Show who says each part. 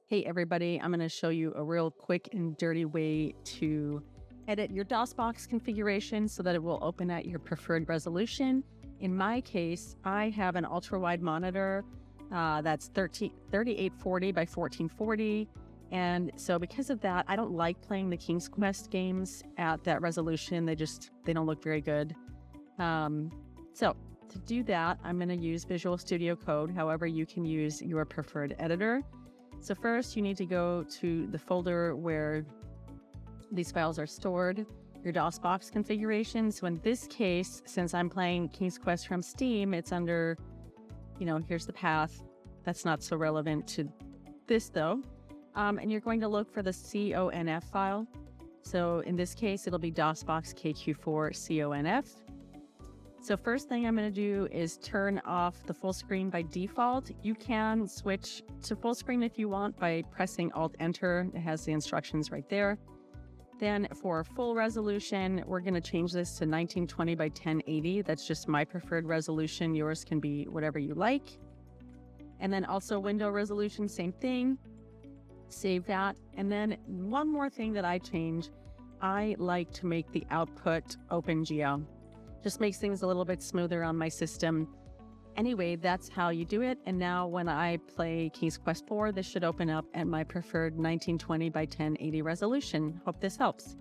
Speaker 1: Hey everybody, I'm going to show you a real quick and dirty way to edit your DOSBox configuration so that it will open at your preferred resolution. In my case, I have an ultra-wide monitor that's 3840 by 1440. And so because of that, I don't like playing the King's Quest games at that resolution. They don't look very good. So to do that, I'm going to use Visual Studio Code. However, you can use your preferred editor. So first, you need to go to the folder where these files are stored, your DOSBox configuration. So in this case, since I'm playing King's Quest from Steam, it's under, here's the path. That's not so relevant to this though. And you're going to look for the CONF file. So in this case, it'll be DOSBox KQ4 CONF. So first thing I'm going to do is turn off the full screen by default. You can switch to full screen if you want by pressing Alt-Enter. It has the instructions right there. Then for full resolution, we're going to change this to 1920 by 1080. That's just my preferred resolution. Yours can be whatever you like. And then also window resolution, same thing. Save that. And then one more thing that I change, I like to make the output OpenGL. Just makes things a little bit smoother on my system. Anyway, that's how you do it. And now when I play King's Quest 4, this should open up at my preferred 1920 by 1080 resolution. Hope this helps.